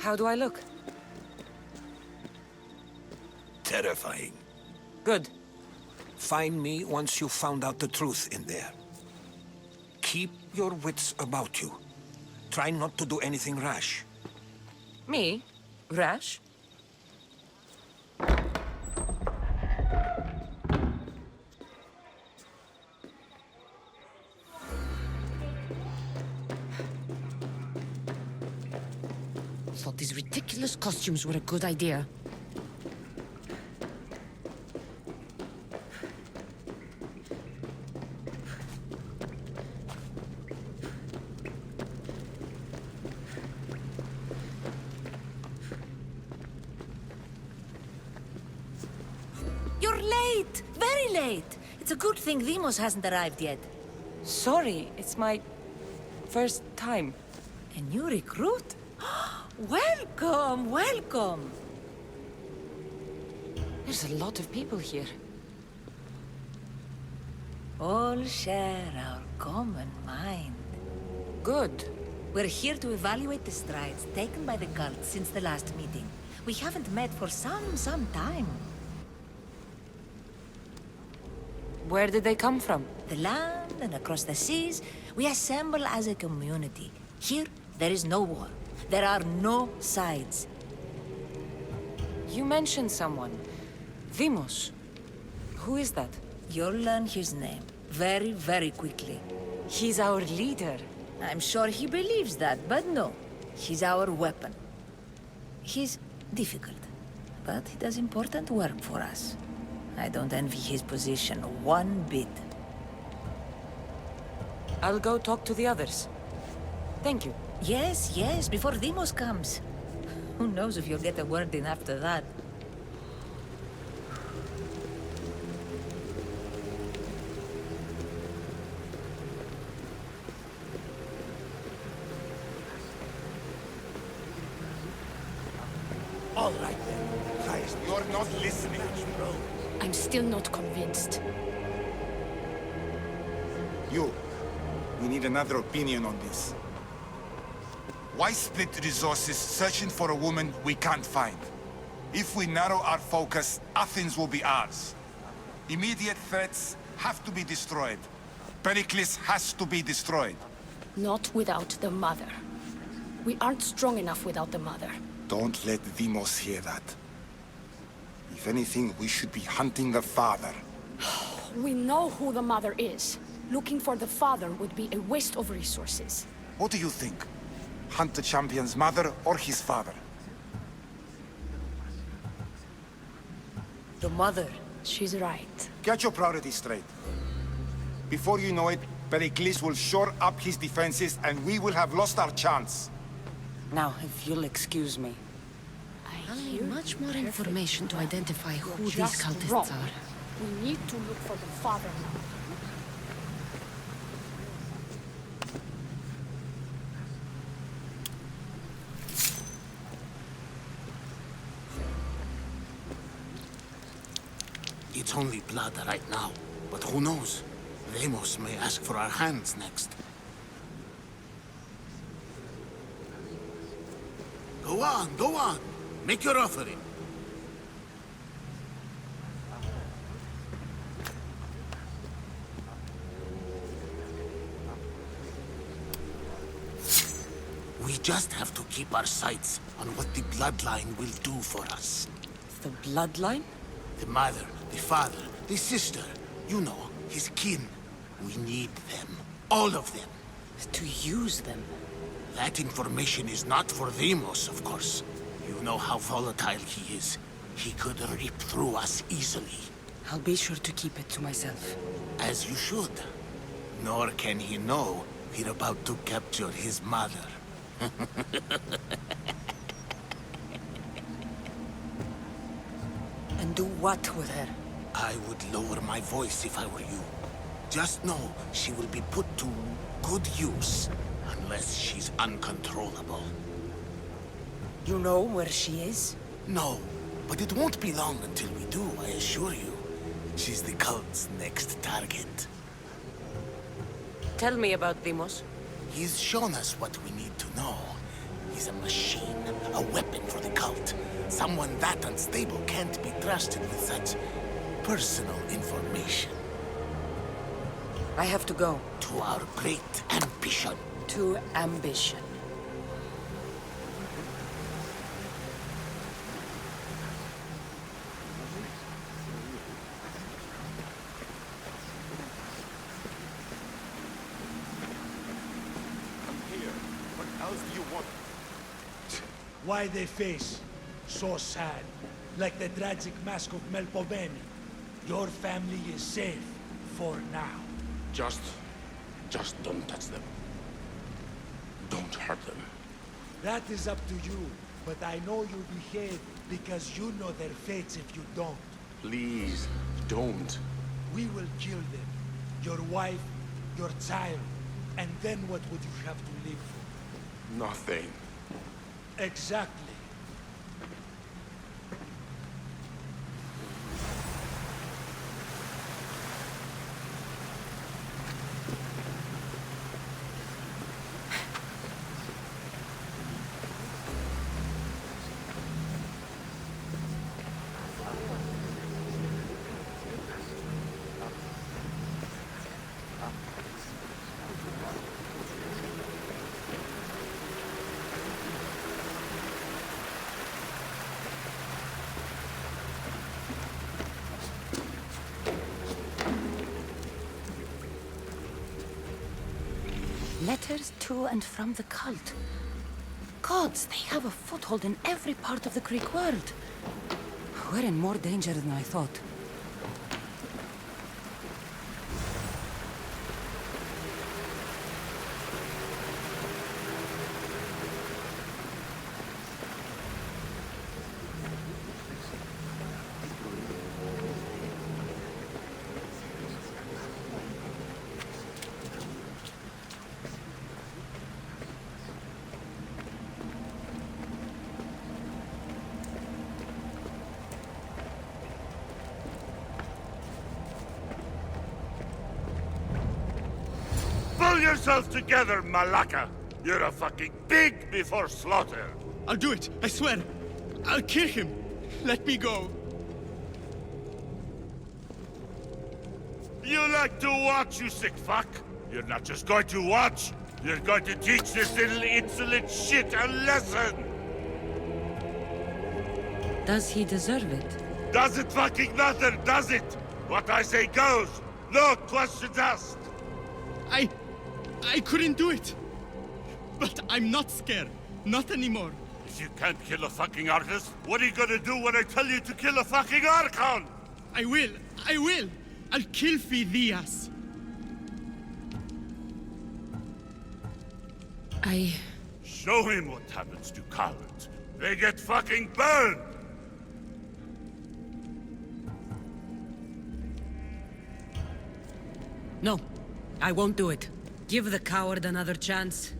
How do I look? Terrifying. Good. Find me once you've found out the truth in there. Keep your wits about you. Try not to do anything rash. Me? Rash? Thought these ridiculous costumes were a good idea. You're late! Very late! It's a good thing Demos hasn't arrived yet. Sorry, it's my first time. A new recruit? Welcome, welcome! There's a lot of people here. All share our common mind. Good. We're here to evaluate the strides taken by the cult since the last meeting. We haven't met for some time. Where did they come from? The land and across the seas, we assemble as a community. Here, there is no war. There are no sides. You mentioned someone. Demos. Who is that? You'll learn his name very, very quickly. He's our leader. I'm sure he believes that, but no. He's our weapon. He's difficult, but he does important work for us. I don't envy his position one bit. I'll go talk to the others. Thank you. Yes, before Demos comes. Who knows if you'll get a word in after that. All right then. Christ, you're not listening. I'm still not convinced. We need another opinion on this. Why split resources searching for a woman we can't find? If we narrow our focus, Athens will be ours. Immediate threats have to be destroyed. Pericles has to be destroyed. Not without the mother. We aren't strong enough without the mother. Don't let Demos hear that. If anything, we should be hunting the father. We know who the mother is. Looking for the father would be a waste of resources. What do you think? Hunt the champion's mother or his father? The mother. She's right. Get your priorities straight. Before you know it, Pericles will shore up his defenses and we will have lost our chance. Now, if you'll excuse me. I'll need much more information to identify who these cultists are. We need to look for the father now. It's only blood right now, but who knows? Demos may ask for our hands next. Go on! Make your offering. We just have to keep our sights on what the bloodline will do for us. The bloodline? The mother, the father, the sister, you know, his kin. We need them. All of them. To use them. That information is not for Demos, of course. You know how volatile he is. He could rip through us easily. I'll be sure to keep it to myself. As you should. Nor can he know we're about to capture his mother. And do what with her? I would lower my voice if I were you. Just know she will be put to good use, unless she's uncontrollable. You know where she is? No, but it won't be long until we do, I assure you. She's the cult's next target. Tell me about Demos. He's shown us what we need to know. He's a machine, a weapon for the cult. Someone that unstable can't be trusted with such personal information. I have to go. To our great ambition. To ambition. Why they face so sad, like the tragic mask of Melpomene. Your family is safe for now. Just don't touch them. Don't hurt them. That is up to you, but I know you behave because you know their fates if you don't. Please, don't. We will kill them. Your wife, your child, and then what would you have to live for? Nothing. Exactly. Letters to and from the cult. Gods, they have a foothold in every part of the Greek world. We're in more danger than I thought. Pull yourself together, Malaka! You're a fucking pig before slaughter! I'll do it, I swear. I'll kill him. Let me go. You like to watch, you sick fuck? You're not just going to watch, you're going to teach this little insolent shit a lesson! Does he deserve it? Doesn't fucking matter, does it? What I say goes, no questions asked! I couldn't do it. But I'm not scared. Not anymore. If you can't kill a fucking artist, what are you gonna do when I tell you to kill a fucking Archon? I will. I'll kill Phidias. Show him what happens to cowards. They get fucking burned! No, I won't do it. Give the coward another chance.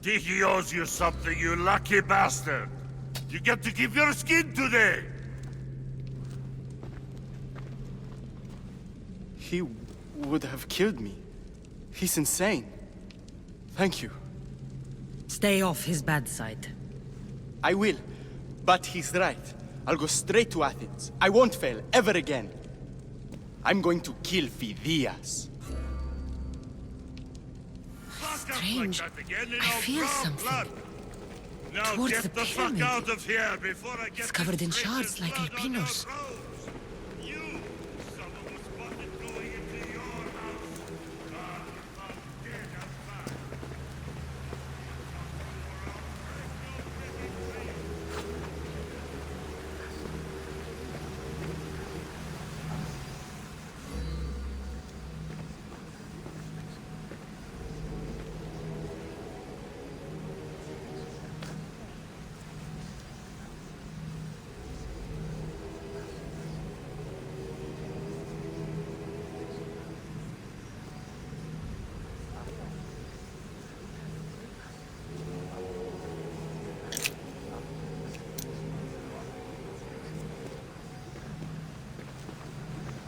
Tiki owes you something, you lucky bastard! You get to keep your skin today! He would have killed me. He's insane. Thank you. Stay off his bad side. I will. But he's right. I'll go straight to Athens. I won't fail ever again. I'm going to kill Phidias. Strange. I feel something. Towards the pyramid. It's covered in shards like albinos.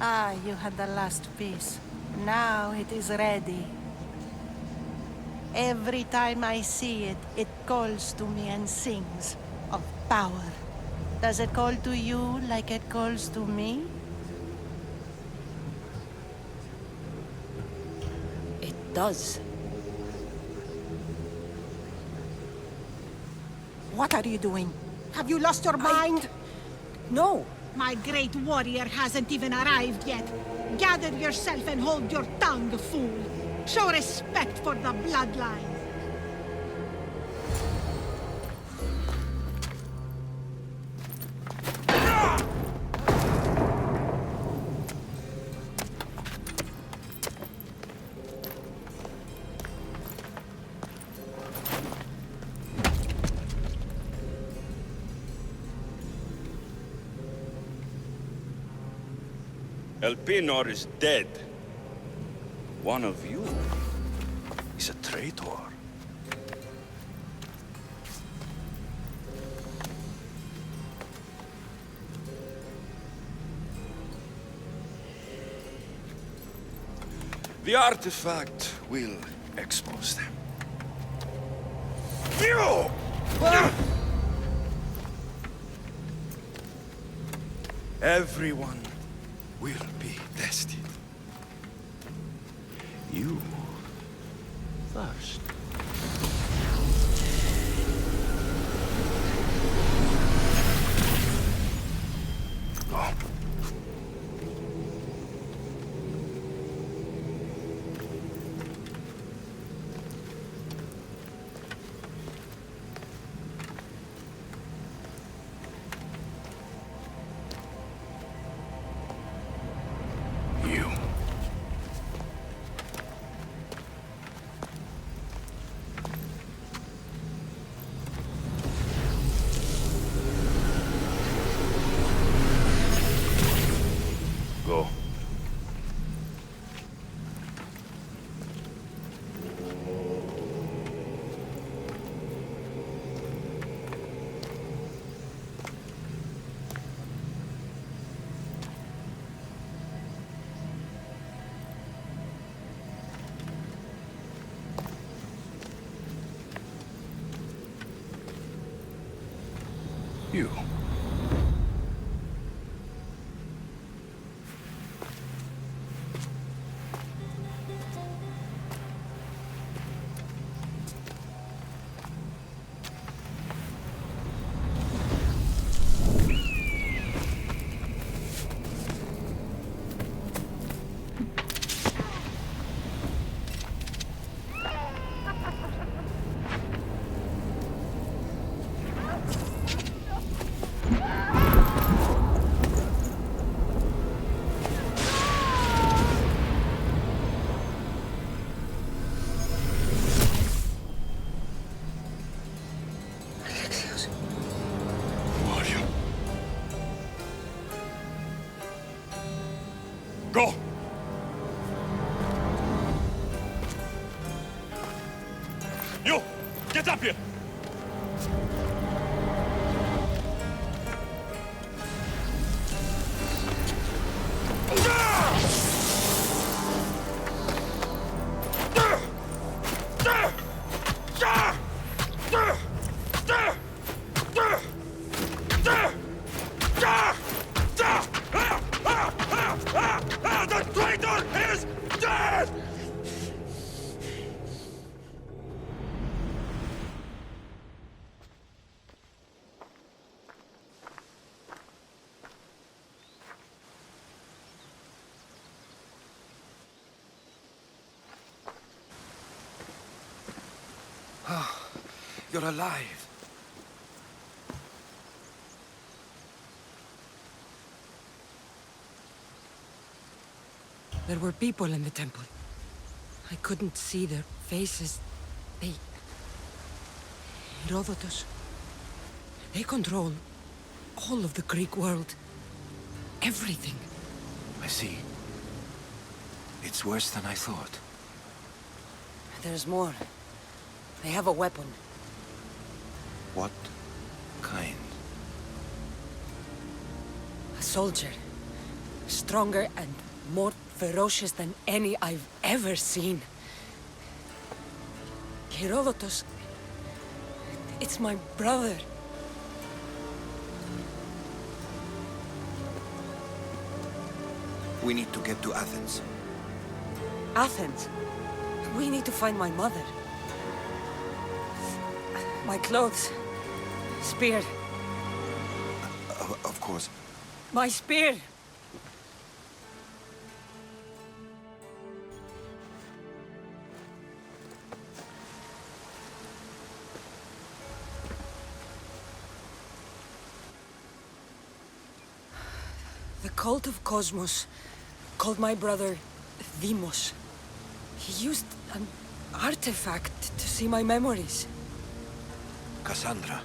Ah, you had the last piece. Now it is ready. Every time I see it, it calls to me and sings of power. Does it call to you like it calls to me? It does. What are you doing? Have you lost your mind? No. My great warrior hasn't even arrived yet. Gather yourself and hold your tongue, fool. Show respect for the bloodline. Elpenor is dead. One of you is a traitor. The artifact will expose them. You! Everyone will be tested. You first. Go. You. Go. You. Go! You! Get up here! The traitor is dead! You're alive. There were people in the temple. I couldn't see their faces. They... Herodotus. They control all of the Greek world. Everything. I see. It's worse than I thought. There's more. They have a weapon. What kind? A soldier. Stronger and more ferocious than any I've ever seen. Herodotus. It's my brother. We need to get to Athens. Athens? We need to find my mother. My clothes. Spear. Of course. My spear! The cult of Cosmos called my brother Deimos. He used an artifact to see my memories. Cassandra,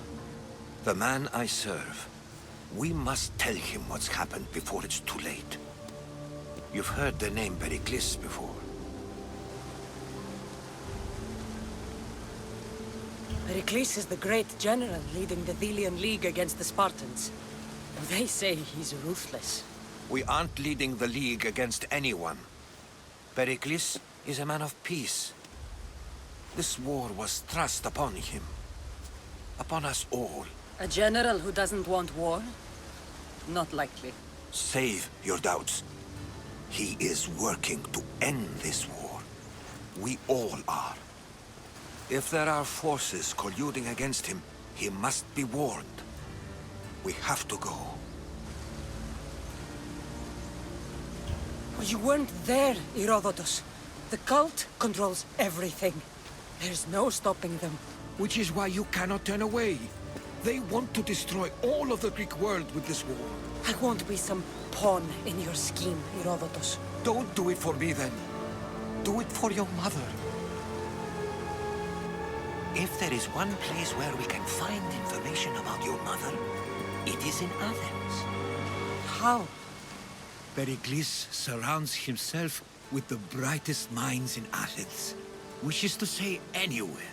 the man I serve. We must tell him what's happened before it's too late. You've heard the name Pericles before. Pericles is the great general leading the Delian League against the Spartans. They say he's ruthless. We aren't leading the League against anyone. Pericles is a man of peace. This war was thrust upon him. Upon us all. A general who doesn't want war? Not likely. Save your doubts. He is working to end this war. We all are. If there are forces colluding against him, he must be warned. We have to go. You weren't there, Herodotus. The cult controls everything. There's no stopping them. Which is why you cannot turn away. They want to destroy all of the Greek world with this war. I won't be some pawn in your scheme, Herodotus. Don't do it for me, then. Do it for your mother. If there is one place where we can find information about your mother, it is in Athens. How? Pericles surrounds himself with the brightest minds in Athens. Which is to say, anywhere.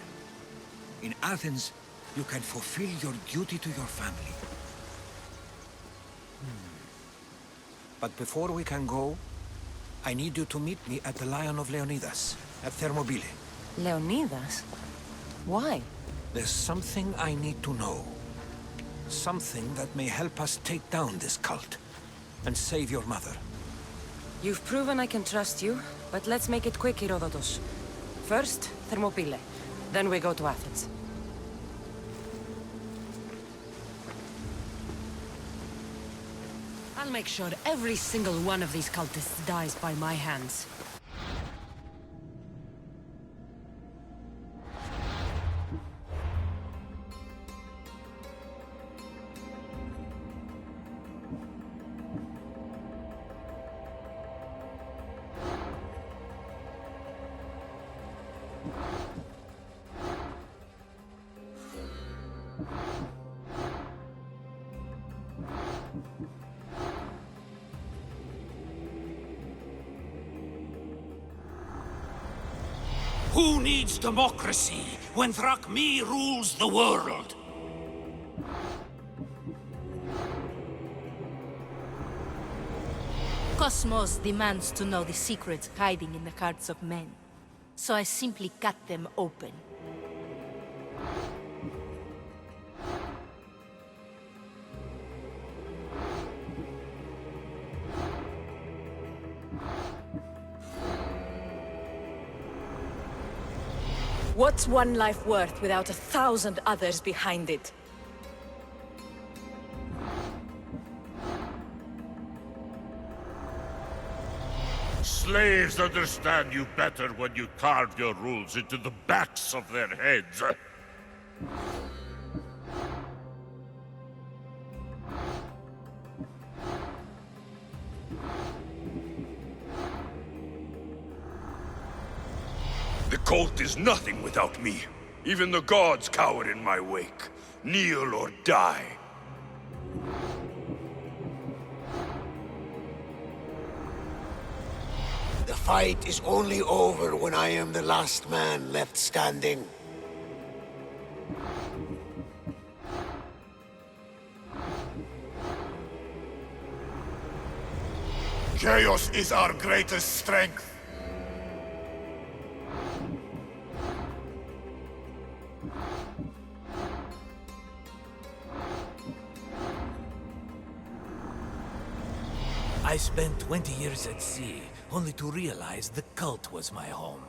In Athens, you can fulfill your duty to your family. But before we can go, I need you to meet me at the Lion of Leonidas, at Thermopylae. Leonidas? Why? There's something I need to know. Something that may help us take down this cult and save your mother. You've proven I can trust you, but let's make it quick, Herodotus. First, Thermopylae. Then we go to Athens. I'll make sure every single one of these cultists dies by my hands. Who needs democracy when Thrakmi rules the world? Cosmos demands to know the secrets hiding in the hearts of men. So I simply cut them open. What's one life worth without 1,000 others behind it? Slaves understand you better when you carve your rules into the backs of their heads. The cult is nothing without me. Even the gods cower in my wake. Kneel or die. The fight is only over when I am the last man left standing. Chaos is our greatest strength. spent 20 years at sea, only to realize the cult was my home.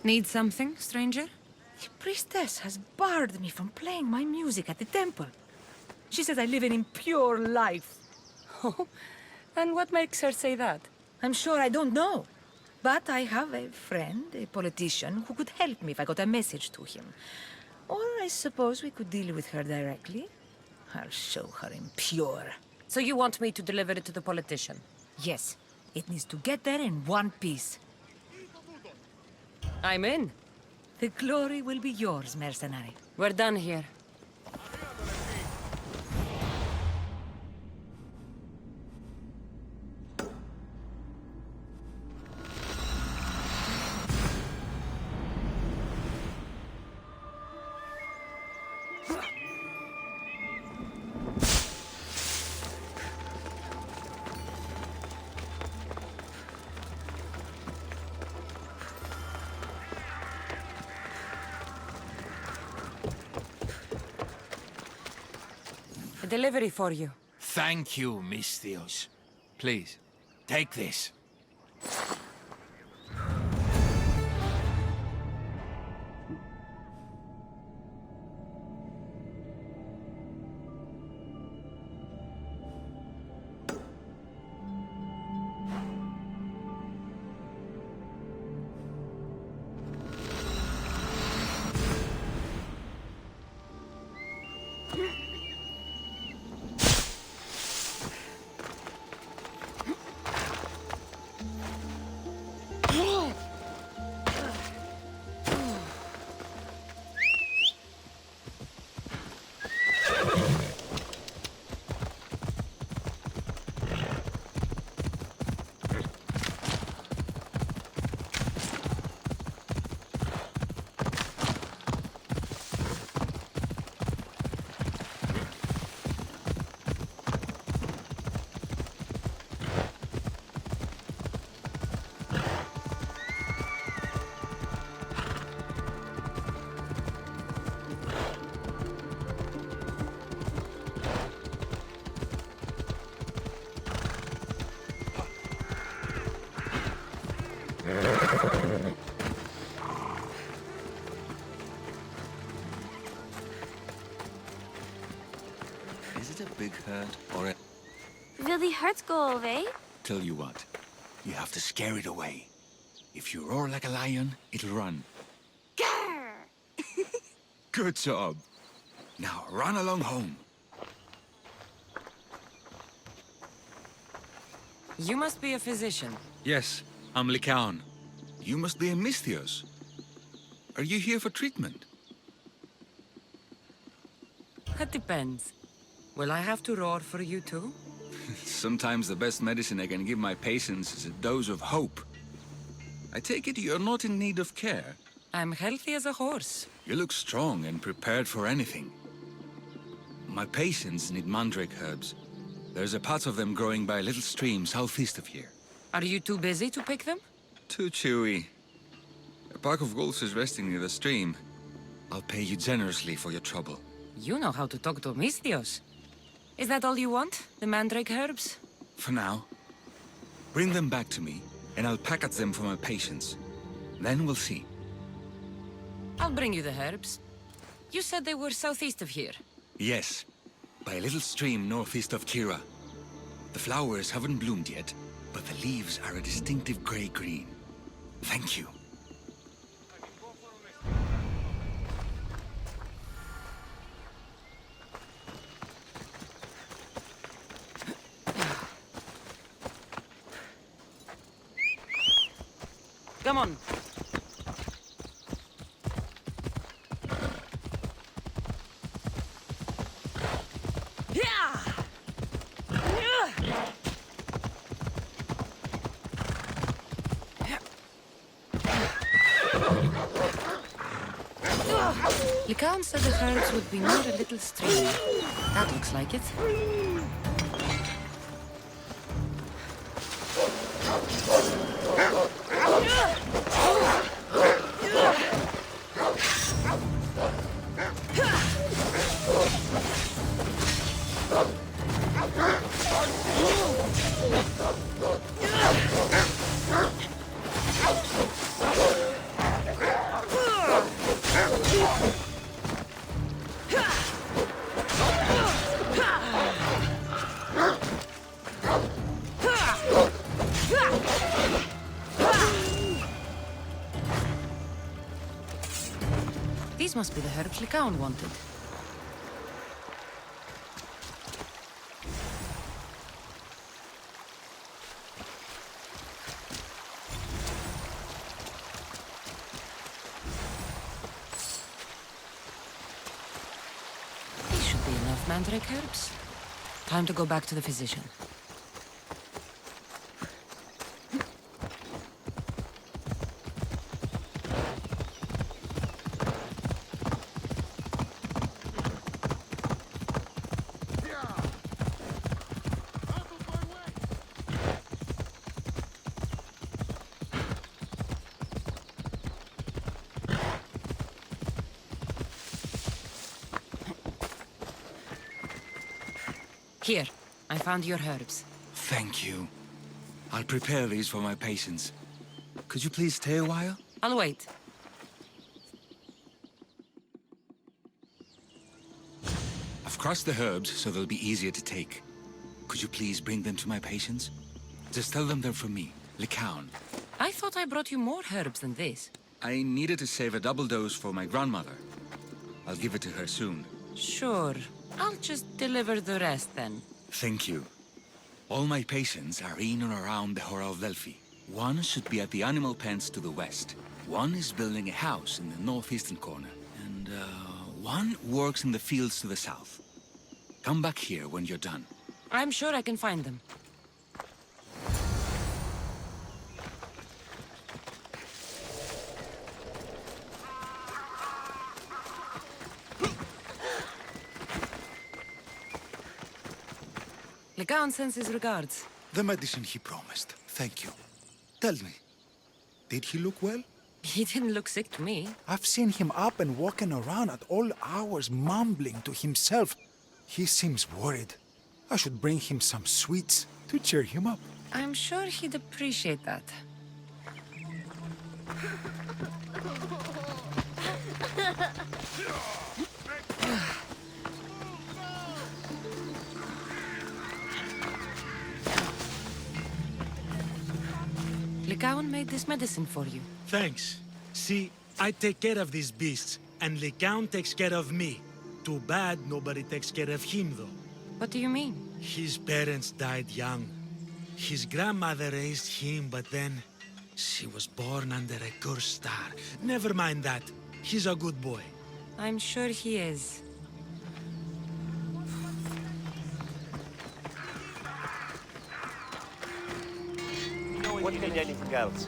Need something, stranger? The priestess has barred me from playing my music at the temple. She says I live an impure life. Oh, and what makes her say that? I'm sure I don't know. But I have a friend, a politician, who could help me if I got a message to him. Or I suppose we could deal with her directly. I'll show her impure. So you want me to deliver it to the politician? Yes. It needs to get there in one piece. I'm in. The glory will be yours, mercenary. We're done here. Delivery for you. Thank you, Misthios. Please, take this. Is it a big herd or a... Will the hurts go away? Tell you what, you have to scare it away. If you roar like a lion, it'll run. Good job. Now run along home. You must be a physician. Yes, I'm Lycaon. You must be a Misthios. Are you here for treatment? That depends. Will I have to roar for you too? Sometimes the best medicine I can give my patients is a dose of hope. I take it you're not in need of care. I'm healthy as a horse. You look strong and prepared for anything. My patients need mandrake herbs. There's a patch of them growing by a little stream southeast of here. Are you too busy to pick them? Too chewy. A pack of wolves is resting near the stream. I'll pay you generously for your trouble. You know how to talk to Misthios. Is that all you want? The mandrake herbs? For now. Bring them back to me, and I'll packet them for my patients. Then we'll see. I'll bring you the herbs. You said they were southeast of here. Yes, by a little stream northeast of Kira. The flowers haven't bloomed yet, but the leaves are a distinctive gray-green. Thank you. Come on. Lycaon said the herbs would be near a little stream. That looks like it. These must be the herbs Lycaon wanted. These should be enough mandrake herbs. Time to go back to the physician. Here, I found your herbs. Thank you. I'll prepare these for my patients. Could you please stay a while? I'll wait. I've crushed the herbs so they'll be easier to take. Could you please bring them to my patients? Just tell them they're from me, Lycaon. I thought I brought you more herbs than this. I needed to save a double dose for my grandmother. I'll give it to her soon. Sure. I'll just deliver the rest then. Thank you. All my patients are in and around the Hora of Delphi. One should be at the animal pens to the west. One is building a house in the northeastern corner. And, one works in the fields to the south. Come back here when you're done. I'm sure I can find them. Lycaon sends his regards. The medicine he promised. Thank you. Tell me, did he look well? He didn't look sick to me. I've seen him up and walking around at all hours, mumbling to himself. He seems worried. I should bring him some sweets to cheer him up. I'm sure he'd appreciate that. Lycaon made this medicine for you. Thanks. See, I take care of these beasts, and Lycaon takes care of me. Too bad nobody takes care of him, though. What do you mean? His parents died young. His grandmother raised him, but then she was born under a cursed star. Never mind that. He's a good boy. I'm sure he is. What do you need anything else?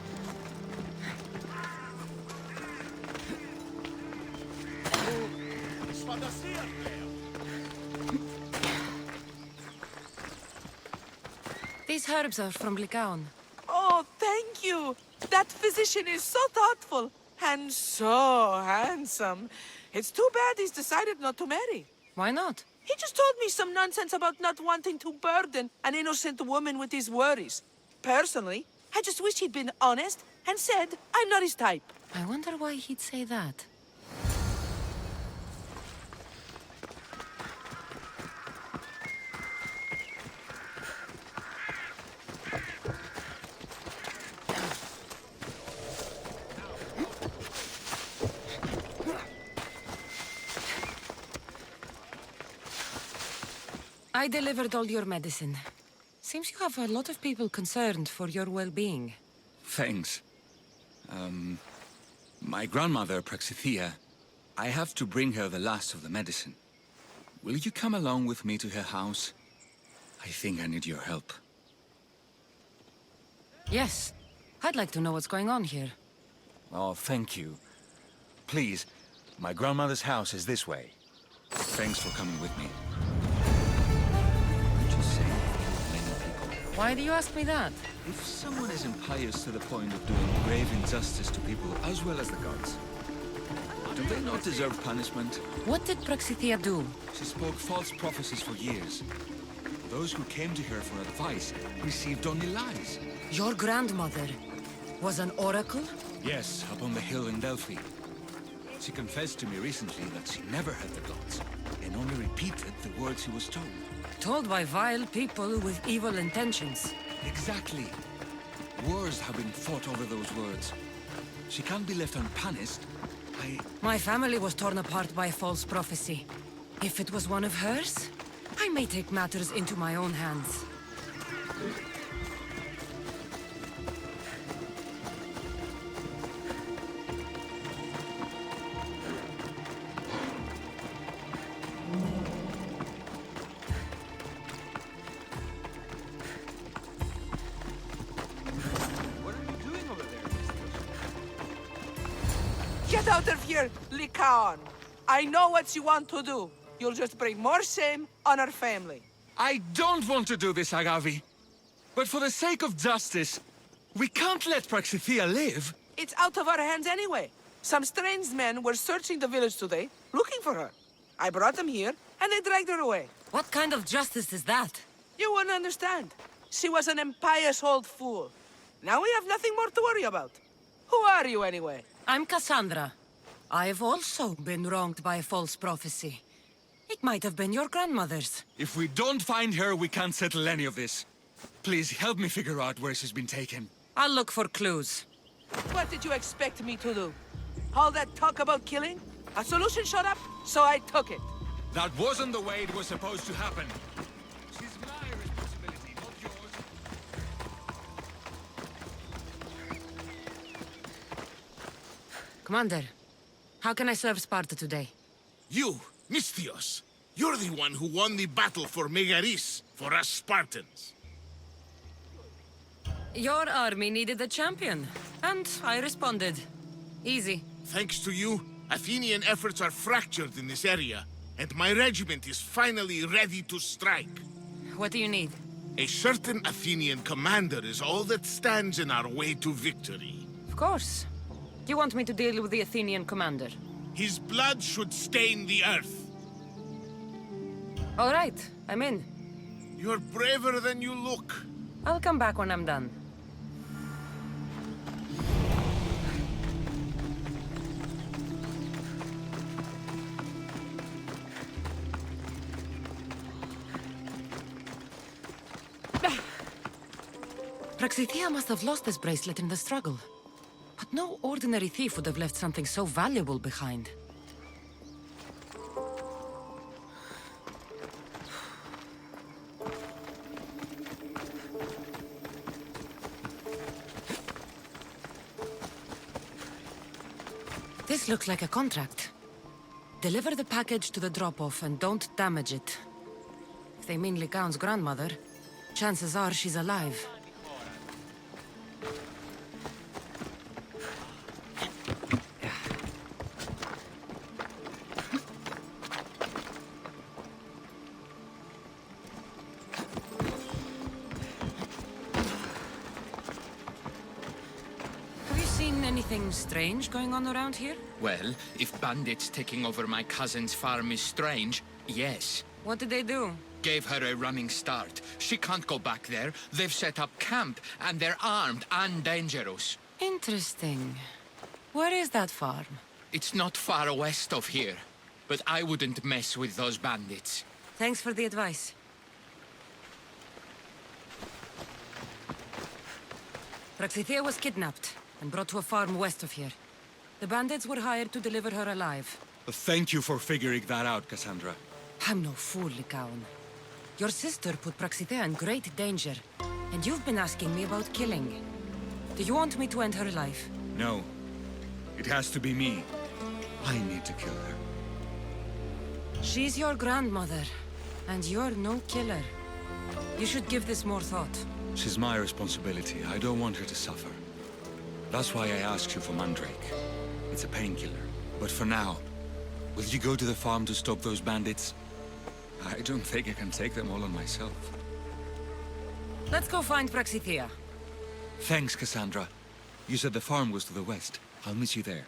These herbs are from Lycaon. Oh, thank you. That physician is so thoughtful and so handsome. It's too bad he's decided not to marry. Why not? He just told me some nonsense about not wanting to burden an innocent woman with his worries. Personally, I just wish he'd been honest and said I'm not his type. I wonder why he'd say that. I delivered all your medicine. Seems you have a lot of people concerned for your well-being. Thanks. My grandmother, Praxithea, I have to bring her the last of the medicine. Will you come along with me to her house? I think I need your help. Yes. I'd like to know what's going on here. Oh, thank you. Please, my grandmother's house is this way. Thanks for coming with me. Why do you ask me that? If someone is impious to the point of doing grave injustice to people as well as the gods, do they not deserve punishment? What did Praxithea do? She spoke false prophecies for years. Those who came to her for advice received only lies. Your grandmother was an oracle? Yes, up on the hill in Delphi. She confessed to me recently that she never heard the gods, and only repeated the words she was told. Told by vile people with evil intentions. Exactly. Wars have been fought over those words. She can't be left unpunished. My family was torn apart by false prophecy. If it was one of hers, I may take matters into my own hands. Get out of here, Lycaon! I know what you want to do. You'll just bring more shame on our family. I don't want to do this, Agavi. But for the sake of justice, we can't let Praxithea live. It's out of our hands anyway. Some strange men were searching the village today, looking for her. I brought them here, and they dragged her away. What kind of justice is that? You wouldn't understand. She was an impious old fool. Now we have nothing more to worry about. Who are you, anyway? I'm Cassandra. I've also been wronged by false prophecy. It might have been your grandmother's. If we don't find her, we can't settle any of this. Please, help me figure out where she's been taken. I'll look for clues. What did you expect me to do? All that talk about killing? A solution showed up, so I took it. That wasn't the way it was supposed to happen. She's my responsibility, not yours. Commander, how can I serve Sparta today? You, Misthios. You're the one who won the battle for Megaris, for us Spartans. Your army needed a champion, and I responded. Easy. Thanks to you, Athenian efforts are fractured in this area, and my regiment is finally ready to strike. What do you need? A certain Athenian commander is all that stands in our way to victory. Of course. Do you want me to deal with the Athenian commander? His blood should stain the earth. All right, I'm in. You're braver than you look. I'll come back when I'm done. Praxithea must have lost this bracelet in the struggle. But no ordinary thief would have left something so valuable behind. This looks like a contract. Deliver the package to the drop-off and don't damage it. If they mean Lycaon's grandmother, chances are she's alive. Anything strange going on around here? Well, if bandits taking over my cousin's farm is strange, yes. What did they do? Gave her a running start. She can't go back there. They've set up camp, and they're armed and dangerous. Interesting. Where is that farm? It's not far west of here, but I wouldn't mess with those bandits. Thanks for the advice. Praxithea was kidnapped and brought to a farm west of here. The bandits were hired to deliver her alive. Thank you for figuring that out, Cassandra. I'm no fool, Lycaon. Your sister put Praxithea in great danger, and you've been asking me about killing. Do you want me to end her life? No. It has to be me. I need to kill her. She's your grandmother, and you're no killer. You should give this more thought. She's my responsibility. I don't want her to suffer. That's why I asked you for Mandrake. It's a painkiller. But for now, will you go to the farm to stop those bandits? I don't think I can take them all on myself. Let's go find Praxithea. Thanks, Cassandra. You said the farm was to the west. I'll meet you there.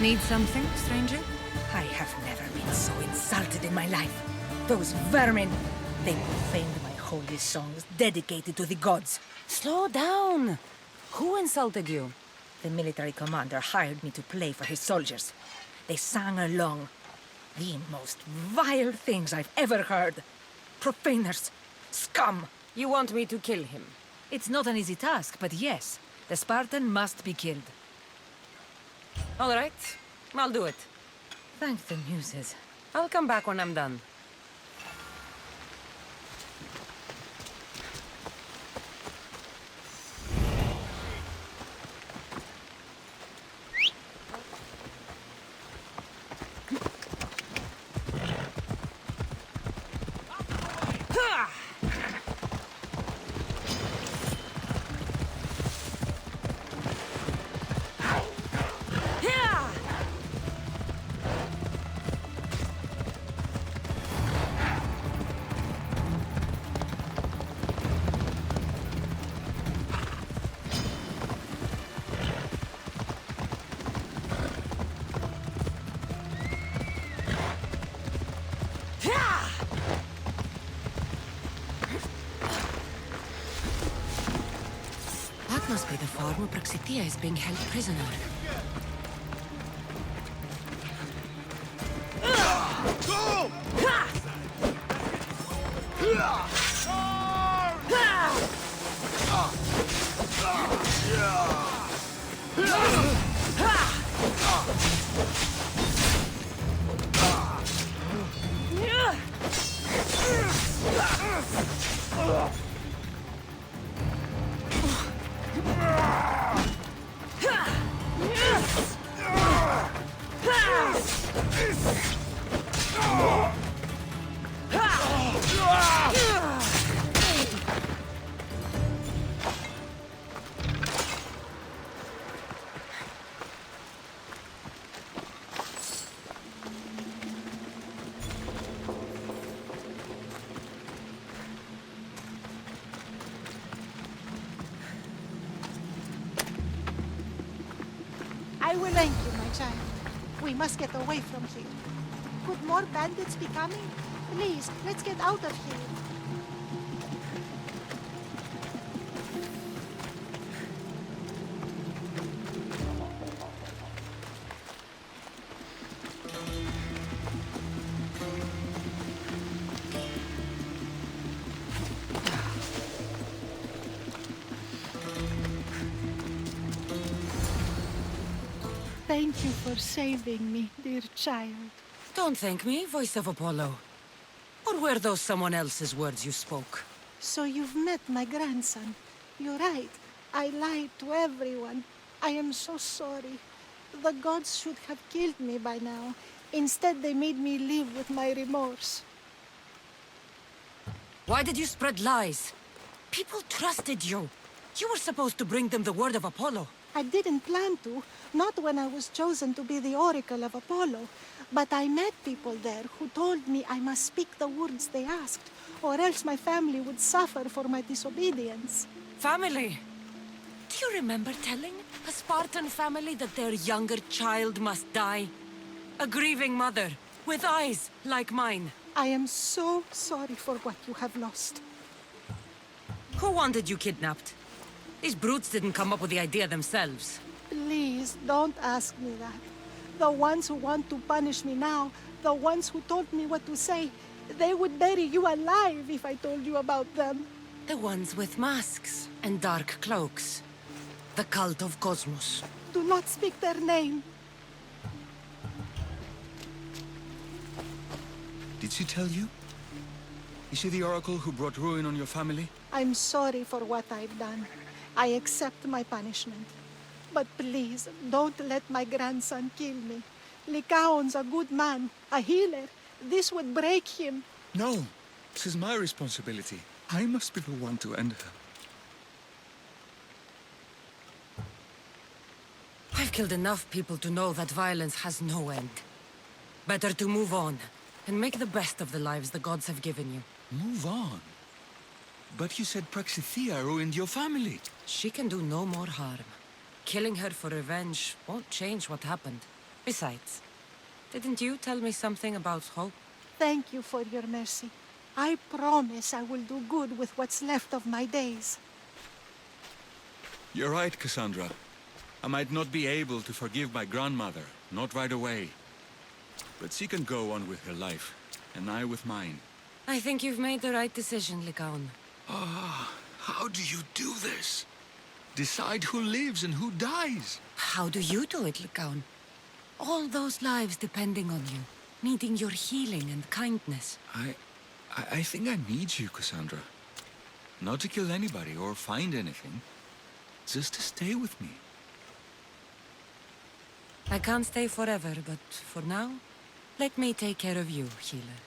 Need something, stranger? I have never been so insulted in my life. Those vermin, they profaned my holy songs dedicated to the gods. Slow down! Who insulted you? The military commander hired me to play for his soldiers. They sang along. The most vile things I've ever heard. Profaners. Scum. You want me to kill him? It's not an easy task, but yes, the Spartan must be killed. All right, I'll do it. Thank the muses. I'll come back when I'm done. That must be the farm where Praxithea is being held prisoner. I will thank you, my child. We must get away from here. Could more bandits be coming? Please, let's get out of here. Thank you for saving me, dear child. Don't thank me, voice of Apollo. Or were those someone else's words you spoke? So you've met my grandson. You're right. I lied to everyone. I am so sorry. The gods should have killed me by now. Instead, they made me live with my remorse. Why did you spread lies? People trusted you. You were supposed to bring them the word of Apollo. I didn't plan to, not when I was chosen to be the Oracle of Apollo. But I met people there who told me I must speak the words they asked, or else my family would suffer for my disobedience. Family. Do you remember telling a Spartan family that their younger child must die? A grieving mother, with eyes like mine. I am so sorry for what you have lost. Who wanted you kidnapped? These brutes didn't come up with the idea themselves. Please, don't ask me that. The ones who want to punish me now, the ones who told me what to say, they would bury you alive if I told you about them. The ones with masks and dark cloaks. The cult of Cosmos. Do not speak their name. Did she tell you? Is she the oracle who brought ruin on your family? I'm sorry for what I've done. I accept my punishment. But please, don't let my grandson kill me. Lycaon's a good man, a healer. This would break him. No, this is my responsibility. I must be the one to end her. I've killed enough people to know that violence has no end. Better to move on, and make the best of the lives the gods have given you. Move on? But you said Praxithea ruined your family. She can do no more harm. Killing her for revenge won't change what happened. Besides, didn't you tell me something about hope? Thank you for your mercy. I promise I will do good with what's left of my days. You're right, Cassandra. I might not be able to forgive my grandmother, not right away. But she can go on with her life, and I with mine. I think you've made the right decision, Lycaon. Ah, how do you do this? Decide who lives and who dies? How do you do it, Lycaon? All those lives depending on you, needing your healing and kindness. I think I need you, Cassandra. Not to kill anybody or find anything. Just to stay with me. I can't stay forever, but for now, let me take care of you, healer.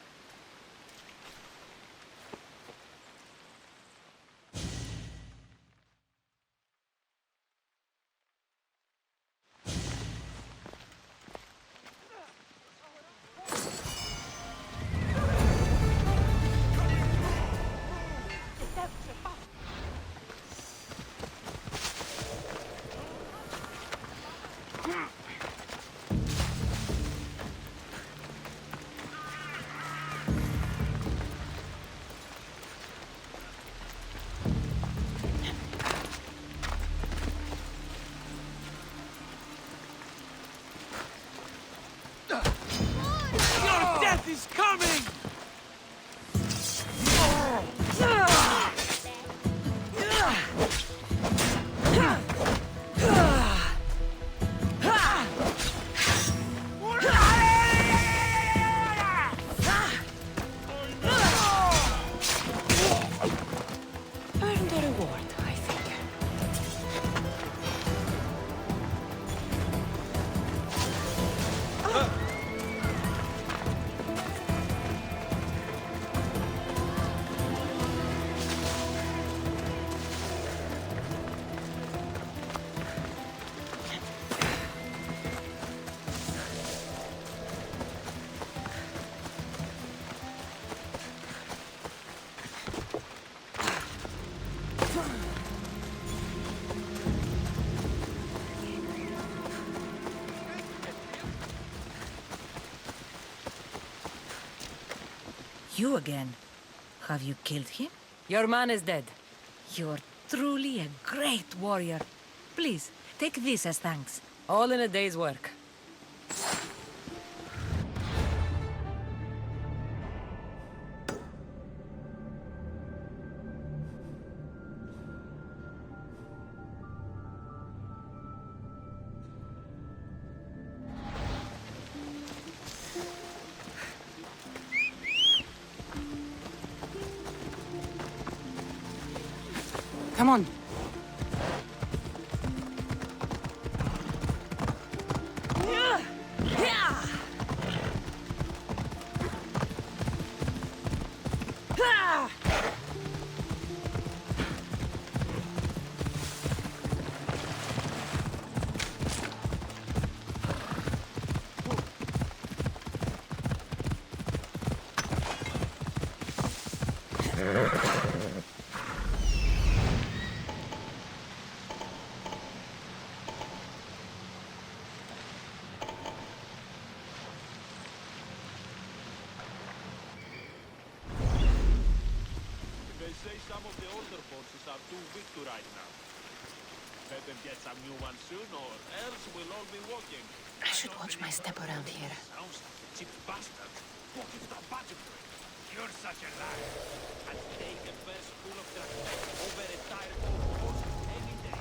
He's coming! Earn the reward, I think. You again. Have you killed him? Your man is dead. You're truly a great warrior. Please, take this as thanks. All in a day's work. Come on. some of the older forces are too weak to ride now. Better get some new ones soon, or else we'll all be walking. I should watch my step around here. Sounds like a cheap bastard. What is the budget for it? You're such a liar. And take the best school of their over a tired old horse any day.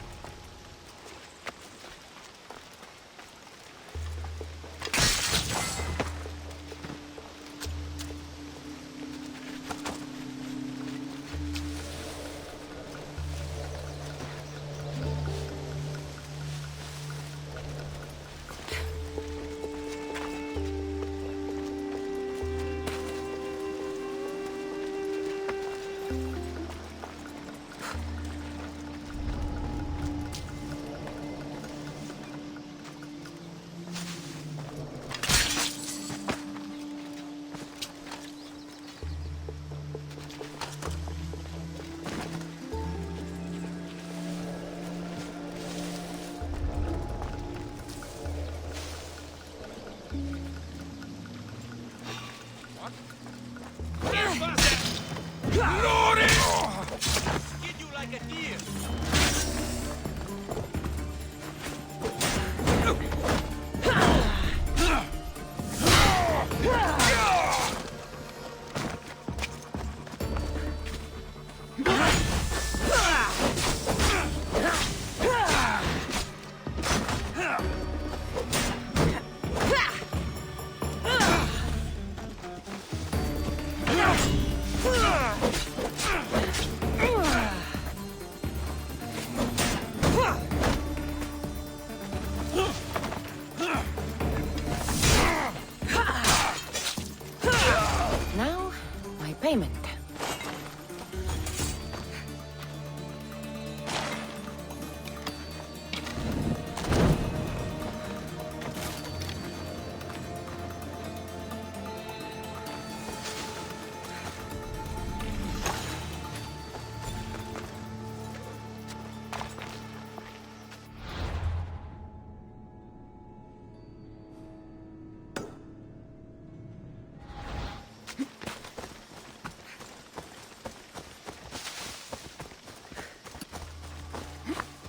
Payment.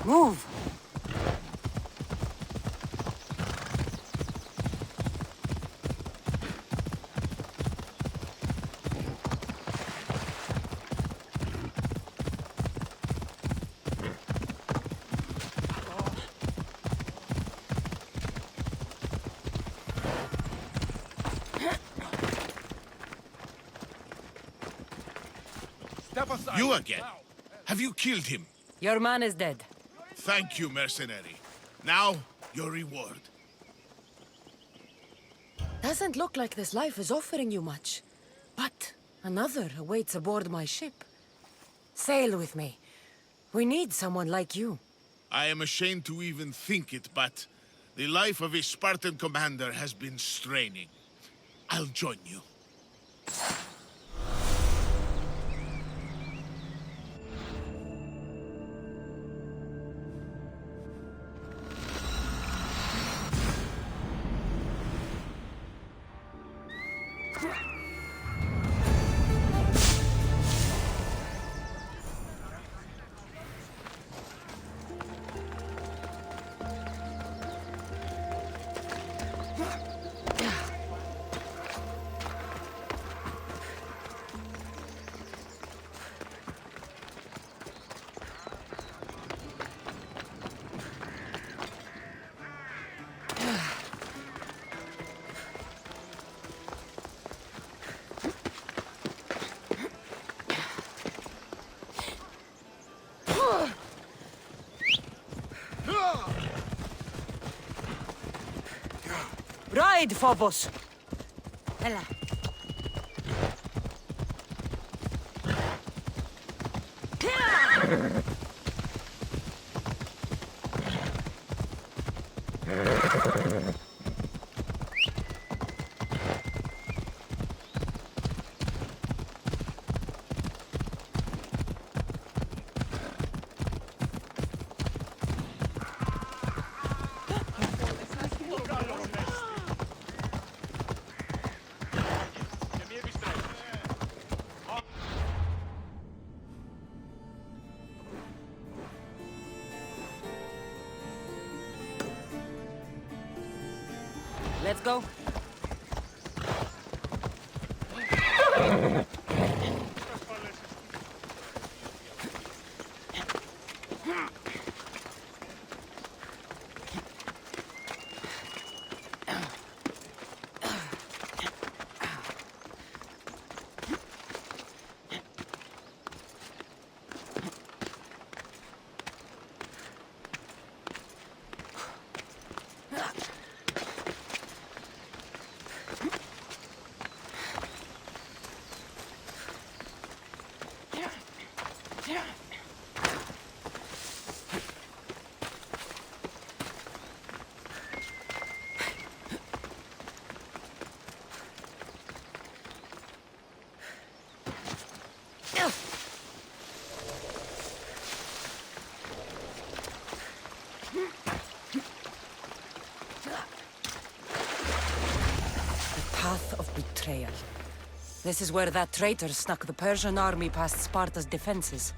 Move! You again? Have you killed him? Your man is dead. Thank you, mercenary. Now, your reward. Doesn't look like this life is offering you much. But another awaits aboard my ship. Sail with me. We need someone like you. I am ashamed to even think it, but the life of a Spartan commander has been straining. I'll join you. Ride, Phobos! Ella. Let's go. Path of Betrayal. This is where that traitor snuck the Persian army past Sparta's defenses.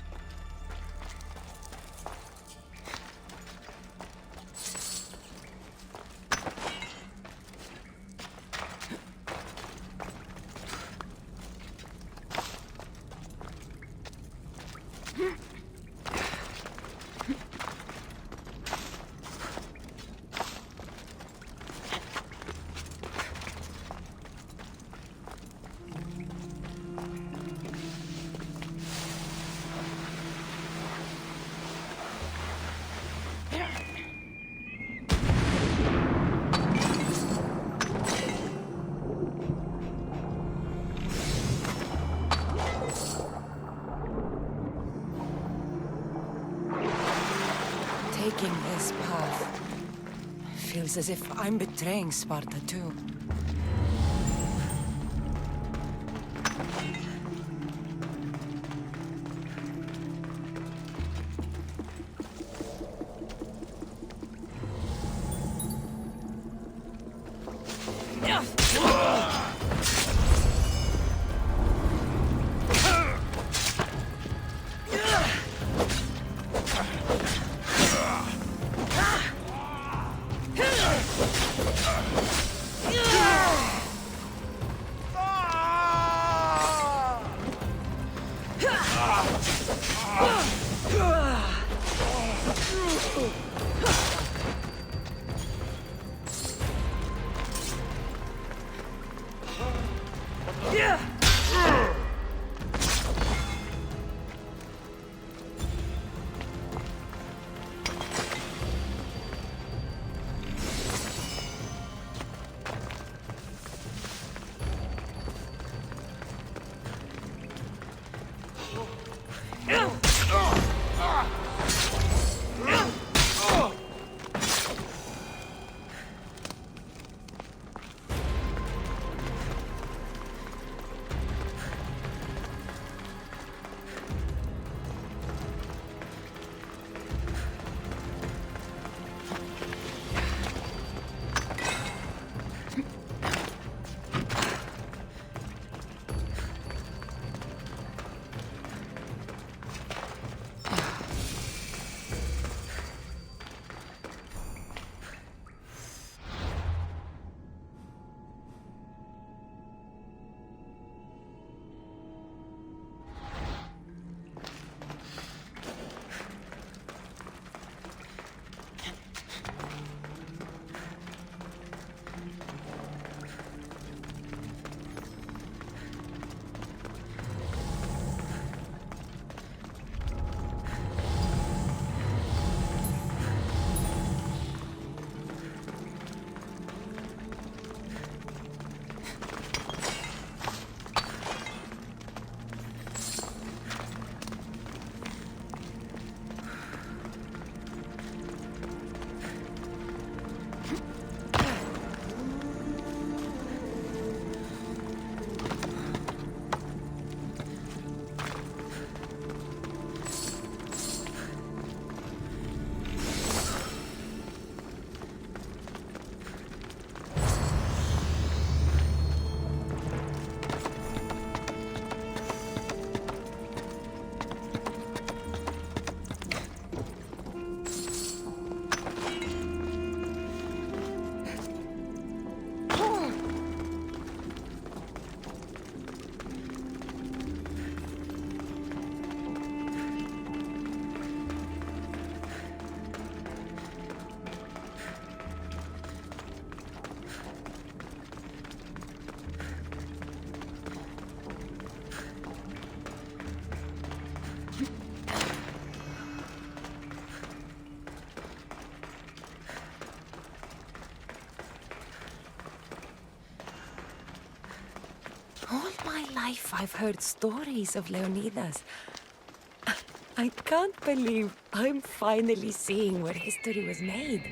Taking this path feels as if I'm betraying Sparta too. life I've heard stories of Leonidas. I can't believe I'm finally seeing where history was made.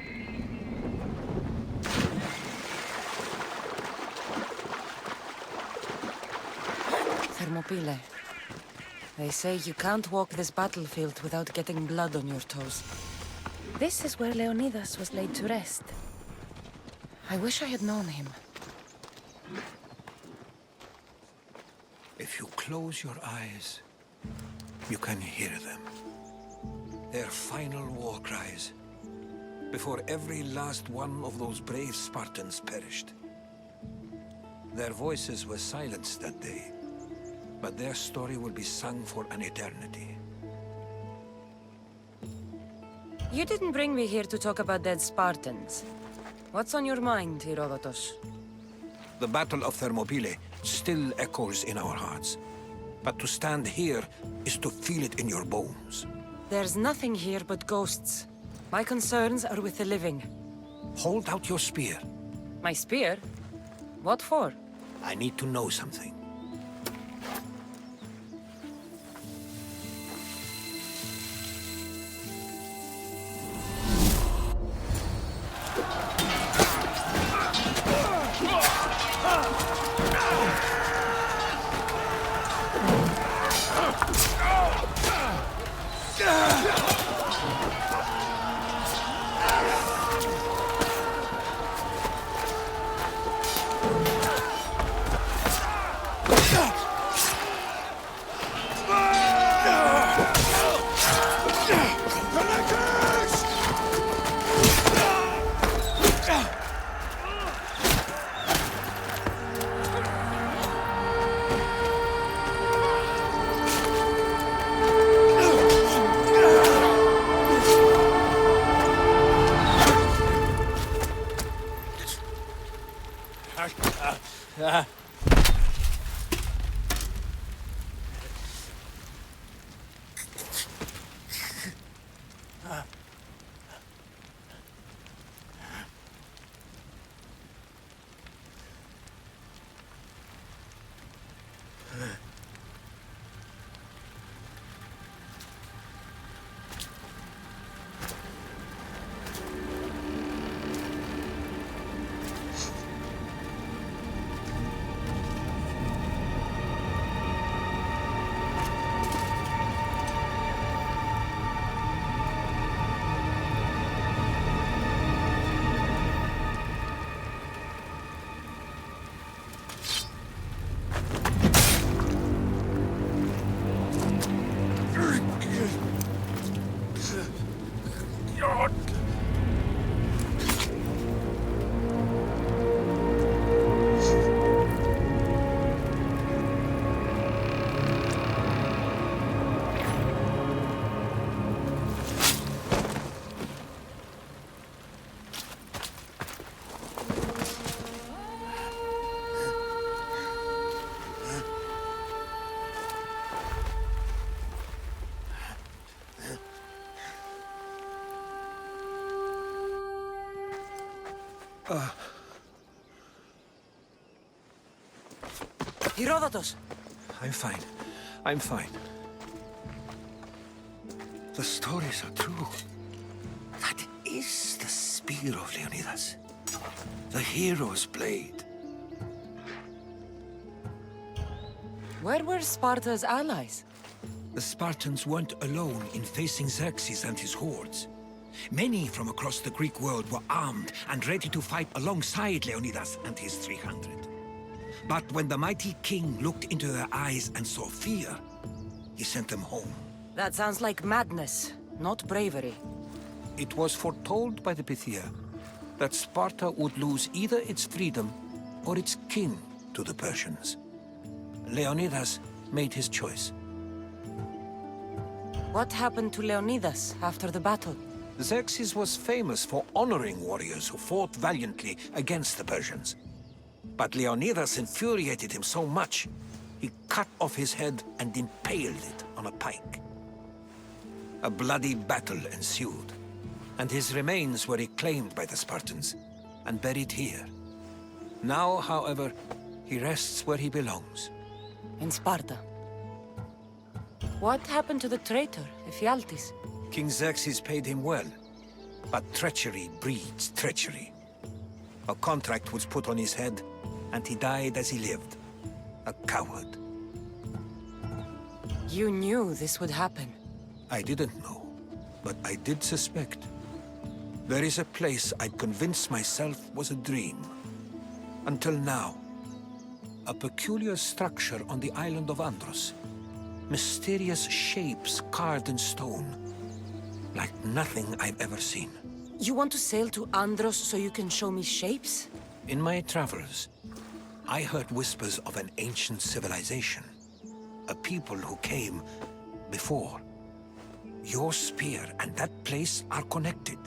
Thermopylae. They say you can't walk this battlefield without getting blood on your toes. This is where Leonidas was laid to rest. I wish I had known him. If you close your eyes, you can hear them. Their final war cries, before every last one of those brave Spartans perished. Their voices were silenced that day, but their story will be sung for an eternity. You didn't bring me here to talk about dead Spartans. What's on your mind, Herodotus? The Battle of Thermopylae still echoes in our hearts. But to stand here is to feel it in your bones. There's nothing here but ghosts. My concerns are with the living. Hold out your spear. My spear? What for? I need to know something. Herodotus! I'm fine. I'm fine. The stories are true. That is the spear of Leonidas. The hero's blade. Where were Sparta's allies? The Spartans weren't alone in facing Xerxes and his hordes. Many from across the Greek world were armed and ready to fight alongside Leonidas and his 300. But when the mighty king looked into their eyes and saw fear, he sent them home. That sounds like madness, not bravery. It was foretold by the Pythia that Sparta would lose either its freedom or its king to the Persians. Leonidas made his choice. What happened to Leonidas after the battle? Xerxes was famous for honoring warriors who fought valiantly against the Persians. But Leonidas infuriated him so much, he cut off his head and impaled it on a pike. A bloody battle ensued, and his remains were reclaimed by the Spartans and buried here. Now, however, he rests where he belongs, In Sparta. What happened to the traitor, Ephialtes? King Xerxes paid him well, but treachery breeds treachery. A contract was put on his head, and he died as he lived. A coward. You knew this would happen. I didn't know, but I did suspect. There is a place I'd convinced myself was a dream. Until now. A peculiar structure on the island of Andros. Mysterious shapes carved in stone. Like nothing I've ever seen. You want to sail to Andros so you can show me shapes? In my travels, I heard whispers of an ancient civilization. A people who came before. Your spear and that place are connected.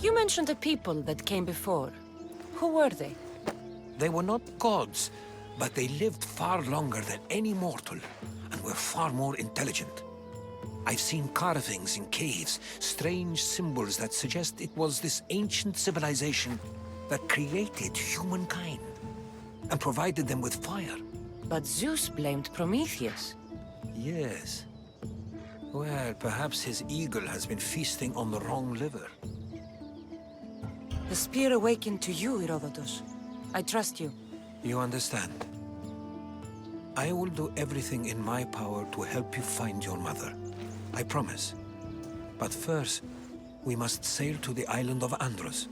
You mentioned a people that came before. Who were they? They were not gods, but they lived far longer than any mortal, and were far more intelligent. I've seen carvings in caves, strange symbols that suggest it was this ancient civilization that created humankind, and provided them with fire. But Zeus blamed Prometheus. Yes. Well, perhaps his eagle has been feasting on the wrong liver. The spear awakened to you, Herodotus. I trust you. You understand. I will do everything in my power to help you find your mother. I promise. But first, we must sail to the island of Andros.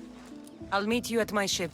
I'll meet you at my ship.